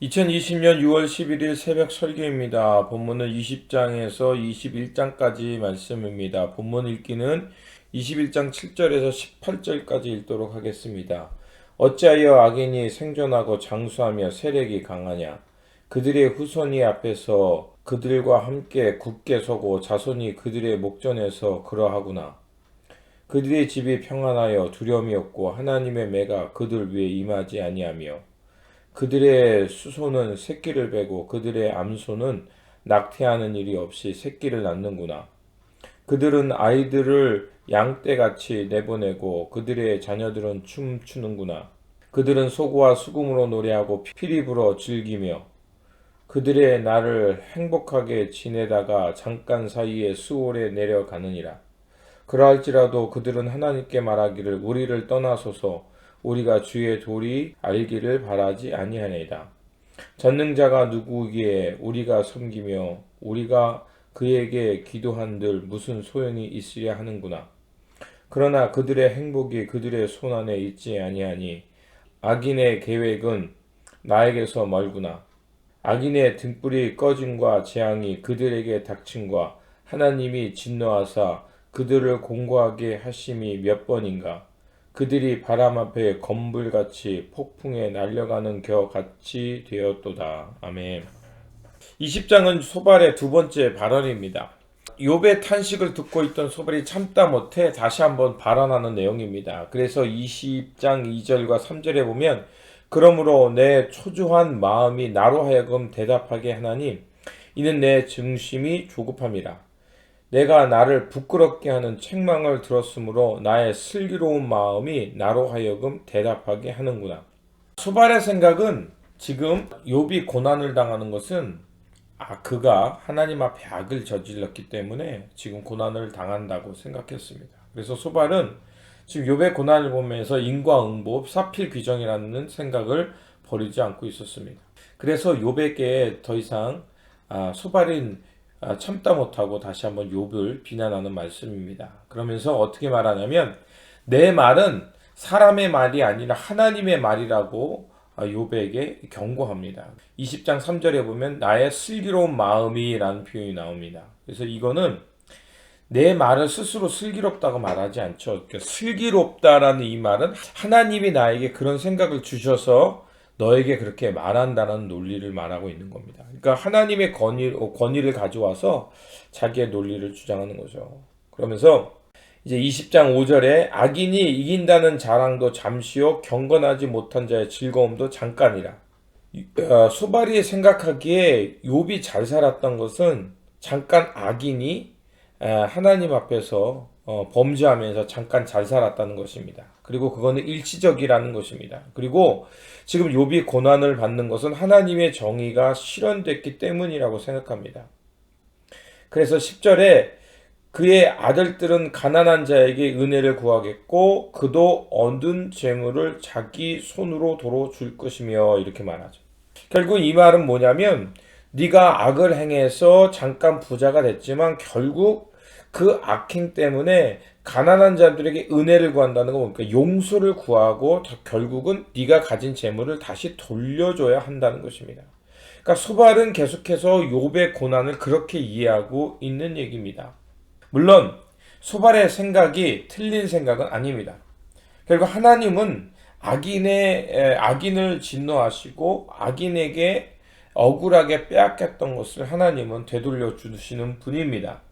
2020년 6월 11일 새벽 설교입니다. 본문은 20장에서 21장까지 말씀입니다. 본문 읽기는 21장 7절에서 18절까지 읽도록 하겠습니다. 어찌하여 악인이 생존하고 장수하며 세력이 강하냐? 그들의 후손이 앞에서 그들과 함께 굳게 서고 자손이 그들의 목전에서 그러하구나. 그들의 집이 평안하여 두려움이 없고 하나님의 매가 그들 위에 임하지 아니하며 그들의 수소는 새끼를 베고 그들의 암소는 낙태하는 일이 없이 새끼를 낳는구나. 그들은 아이들을 양떼같이 내보내고 그들의 자녀들은 춤추는구나. 그들은 소고와 수금으로 노래하고 피리 불어 즐기며 그들의 날을 행복하게 지내다가 잠깐 사이에 수월에 내려가느니라. 그러할지라도 그들은 하나님께 말하기를 우리를 떠나소서 우리가 주의 도리 알기를 바라지 아니하나이다. 전능자가 누구기에 우리가 섬기며 우리가 그에게 기도한들 무슨 소용이 있으랴 하는구나. 그러나 그들의 행복이 그들의 손안에 있지 아니하니 악인의 계획은 나에게서 멀구나. 악인의 등불이 꺼짐과 재앙이 그들에게 닥침과 하나님이 진노하사 그들을 공고하게 하심이 몇 번인가. 그들이 바람 앞에 검불같이 폭풍에 날려가는 겨 같이 되었도다. 아멘. 20장은 소발의 두 번째 발언입니다. 욥의 탄식을 듣고 있던 소발이 참다 못해 다시 한번 발언하는 내용입니다. 그래서 20장 2절과 3절에 보면 그러므로 내 초조한 마음이 나로 하여금 대답하게 하나니 이는 내 증심이 조급함이라. 내가 나를 부끄럽게 하는 책망을 들었으므로 나의 슬기로운 마음이 나로 하여금 대답하게 하는구나. 소발의 생각은 지금 욥이 고난을 당하는 것은 그가 하나님 앞에 악을 저질렀기 때문에 지금 고난을 당한다고 생각했습니다. 그래서 소발은 지금 욥의 고난을 보면서 인과응보, 사필귀정이라는 생각을 버리지 않고 있었습니다. 그래서 욥에게 더 이상 소발인 참다 못하고 다시 한번 욥을 비난하는 말씀입니다. 그러면서 어떻게 말하냐면 내 말은 사람의 말이 아니라 하나님의 말이라고 욥에게 경고합니다. 20장 3절에 보면 나의 슬기로운 마음이라는 표현이 나옵니다. 그래서 이거는 내 말을 스스로 슬기롭다고 말하지 않죠. 그러니까 슬기롭다라는 이 말은 하나님이 나에게 그런 생각을 주셔서 너에게 그렇게 말한다는 논리를 말하고 있는 겁니다. 그러니까 하나님의 권위를 가져와서 자기의 논리를 주장하는 거죠. 그러면서 이제 20장 5절에 악인이 이긴다는 자랑도 잠시요 경건하지 못한 자의 즐거움도 잠깐이라. 소발이 생각하기에 욥이 잘 살았던 것은 잠깐 악인이 하나님 앞에서 범죄하면서 잠깐 잘 살았다는 것입니다. 그리고 그거는 일시적이라는 것입니다. 그리고 지금 욥이 고난을 받는 것은 하나님의 정의가 실현됐기 때문이라고 생각합니다. 그래서 10절에 그의 아들들은 가난한 자에게 은혜를 구하겠고 그도 얻은 재물을 자기 손으로 도로 줄 것이며 이렇게 말하죠. 결국 이 말은 뭐냐면 네가 악을 행해서 잠깐 부자가 됐지만 결국 그 악행 때문에 가난한 자들에게 은혜를 구한다는 거 보니까 용서를 구하고 결국은 네가 가진 재물을 다시 돌려줘야 한다는 것입니다. 그러니까 소발은 계속해서 욥의 고난을 그렇게 이해하고 있는 얘기입니다. 물론 소발의 생각이 틀린 생각은 아닙니다. 결국 하나님은 악인을 진노하시고 악인에게 억울하게 빼앗겼던 것을 하나님은 되돌려 주시는 분입니다.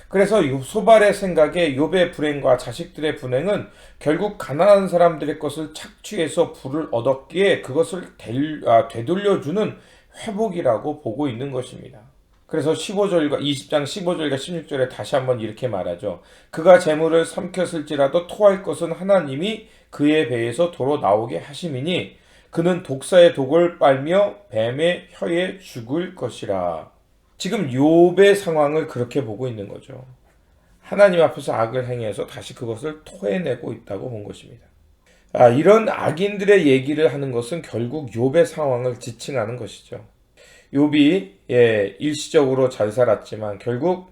그래서 소발의 생각에 욥의 불행과 자식들의 불행은 결국 가난한 사람들의 것을 착취해서 부를 얻었기에 그것을 되돌려주는 회복이라고 보고 있는 것입니다. 그래서 20장 15절과 16절에 다시 한번 이렇게 말하죠. 그가 재물을 삼켰을지라도 토할 것은 하나님이 그의 배에서 도로 나오게 하심이니 그는 독사의 독을 빨며 뱀의 혀에 죽을 것이라. 지금 욥의 상황을 그렇게 보고 있는 거죠. 하나님 앞에서 악을 행해서 다시 그것을 토해내고 있다고 본 것입니다. 이런 악인들의 얘기를 하는 것은 결국 욥의 상황을 지칭하는 것이죠. 욥이 일시적으로 잘 살았지만 결국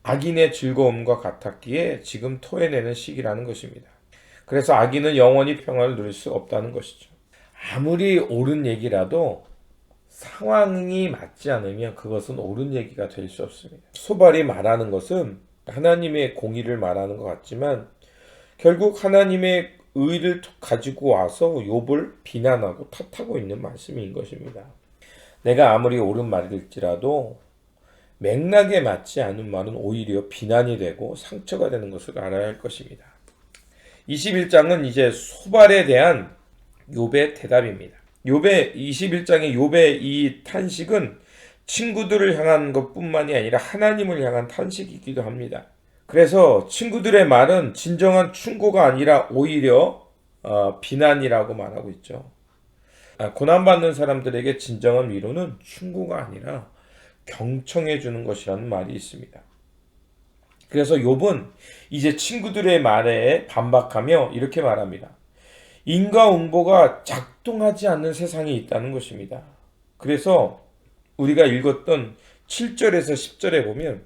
악인의 즐거움과 같았기에 지금 토해내는 시기라는 것입니다. 그래서 악인은 영원히 평화를 누릴 수 없다는 것이죠. 아무리 옳은 얘기라도 상황이 맞지 않으면 그것은 옳은 얘기가 될 수 없습니다. 소발이 말하는 것은 하나님의 공의를 말하는 것 같지만 결국 하나님의 의를 가지고 와서 욥을 비난하고 탓하고 있는 말씀인 것입니다. 내가 아무리 옳은 말일지라도 맥락에 맞지 않은 말은 오히려 비난이 되고 상처가 되는 것을 알아야 할 것입니다. 21장은 이제 소발에 대한 욥의 대답입니다. 욥의 21장의 욥의 이 탄식은 친구들을 향한 것뿐만이 아니라 하나님을 향한 탄식이기도 합니다. 그래서 친구들의 말은 진정한 충고가 아니라 오히려 비난이라고 말하고 있죠. 고난받는 사람들에게 진정한 위로는 충고가 아니라 경청해 주는 것이라는 말이 있습니다. 그래서 욥은 이제 친구들의 말에 반박하며 이렇게 말합니다. 인과응보가 작동하지 않는 세상이 있다는 것입니다. 그래서 우리가 읽었던 7절에서 10절에 보면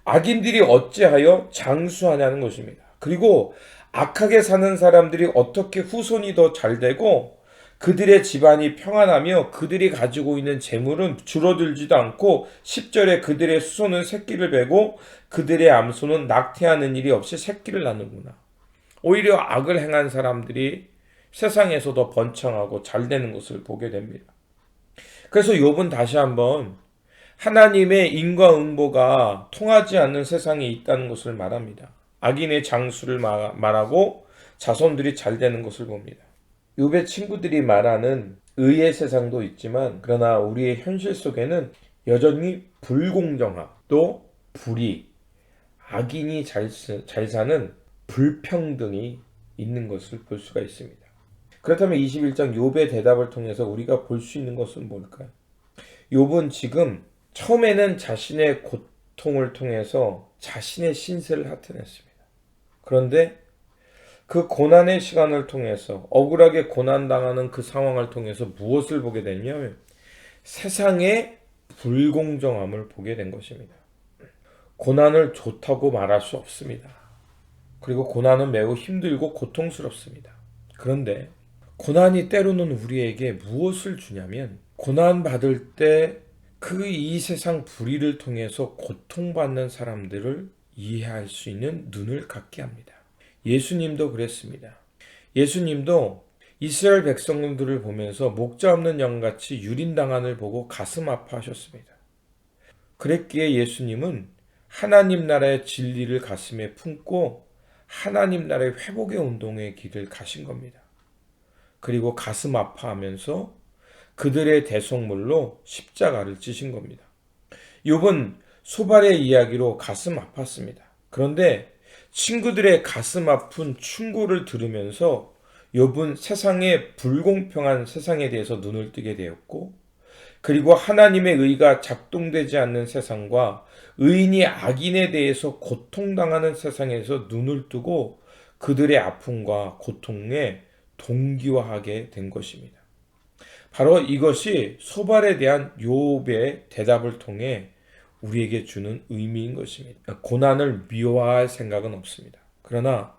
악인들이 어찌하여 장수하냐는 것입니다. 그리고 악하게 사는 사람들이 어떻게 후손이 더 잘되고 그들의 집안이 평안하며 그들이 가지고 있는 재물은 줄어들지도 않고 10절에 그들의 수손은 새끼를 베고 그들의 암소는 낙태하는 일이 없이 새끼를 낳는구나. 오히려 악을 행한 사람들이 세상에서 더 번창하고 잘되는 것을 보게 됩니다. 그래서 욥은 다시 한번 하나님의 인과응보가 통하지 않는 세상이 있다는 것을 말합니다. 악인의 장수를 말하고 자손들이 잘되는 것을 봅니다. 욥의 친구들이 말하는 의의 세상도 있지만 그러나 우리의 현실 속에는 여전히 불공정함, 또 불의, 악인이 잘 사는 불평등이 있는 것을 볼 수가 있습니다. 그렇다면 21장 욥의 대답을 통해서 우리가 볼 수 있는 것은 뭘까요? 욥은 지금 처음에는 자신의 고통을 통해서 자신의 신세를 나타냈습니다. 그런데 그 고난의 시간을 통해서 억울하게 고난당하는 그 상황을 통해서 무엇을 보게 되냐면 세상의 불공정함을 보게 된 것입니다. 고난을 좋다고 말할 수 없습니다. 그리고 고난은 매우 힘들고 고통스럽습니다. 그런데 고난이 때로는 우리에게 무엇을 주냐면 고난받을 때 이 세상 불의를 통해서 고통받는 사람들을 이해할 수 있는 눈을 갖게 합니다. 예수님도 그랬습니다. 예수님도 이스라엘 백성들을 보면서 목자 없는 양같이 유린당한을 보고 가슴 아파하셨습니다. 그랬기에 예수님은 하나님 나라의 진리를 가슴에 품고 하나님 나라의 회복의 운동의 길을 가신 겁니다. 그리고 가슴 아파하면서 그들의 대속물로 십자가를 지신 겁니다. 욥은 소발의 이야기로 가슴 아팠습니다. 그런데 친구들의 가슴 아픈 충고를 들으면서 욥은 세상의 불공평한 세상에 대해서 눈을 뜨게 되었고 그리고 하나님의 의가 작동되지 않는 세상과 의인이 악인에 대해서 고통당하는 세상에서 눈을 뜨고 그들의 아픔과 고통에 동기화하게 된 것입니다. 바로 이것이 소발에 대한 욥의 대답을 통해 우리에게 주는 의미인 것입니다. 고난을 미워할 생각은 없습니다. 그러나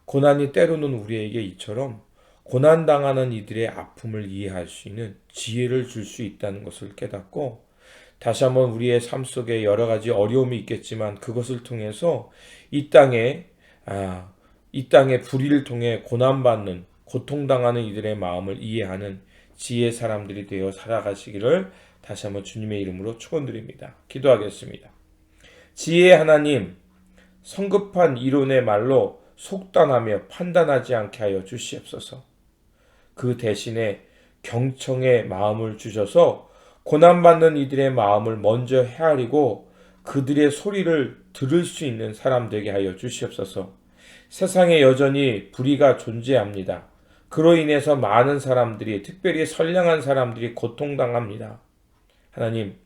고난이 때로는 우리에게 이처럼 고난당하는 이들의 아픔을 이해할 수 있는 지혜를 줄 수 있다는 것을 깨닫고 다시 한번 우리의 삶 속에 여러 가지 어려움이 있겠지만 그것을 통해서 이 땅의 불의를 통해 고난받는 고통당하는 이들의 마음을 이해하는 지혜의 사람들이 되어 살아가시기를 다시 한번 주님의 이름으로 축원드립니다. 기도하겠습니다. 지혜의 하나님, 성급한 이론의 말로 속단하며 판단하지 않게 하여 주시옵소서. 그 대신에 경청의 마음을 주셔서 고난받는 이들의 마음을 먼저 헤아리고 그들의 소리를 들을 수 있는 사람 되게 하여 주시옵소서. 세상에 여전히 불의가 존재합니다. 그로 인해서 많은 사람들이, 특별히 선량한 사람들이 고통당합니다. 하나님,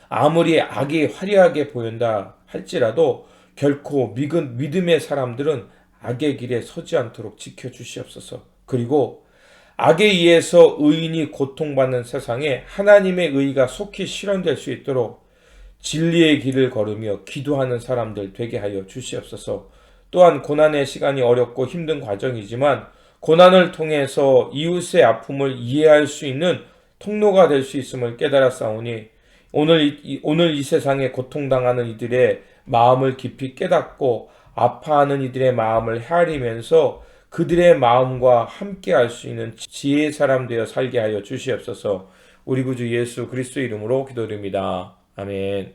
아무리 악이 화려하게 보인다 할지라도 결코 믿음의 사람들은 악의 길에 서지 않도록 지켜주시옵소서. 그리고 악에 의해서 의인이 고통받는 세상에 하나님의 의가 속히 실현될 수 있도록 진리의 길을 걸으며 기도하는 사람들 되게 하여 주시옵소서. 또한 고난의 시간이 어렵고 힘든 과정이지만 고난을 통해서 이웃의 아픔을 이해할 수 있는 통로가 될 수 있음을 깨달았사오니 오늘 이 세상에 고통당하는 이들의 마음을 깊이 깨닫고 아파하는 이들의 마음을 헤아리면서 그들의 마음과 함께 할 수 있는 지혜의 사람 되어 살게 하여 주시옵소서. 우리 구주 예수 그리스도 이름으로 기도드립니다. 아멘.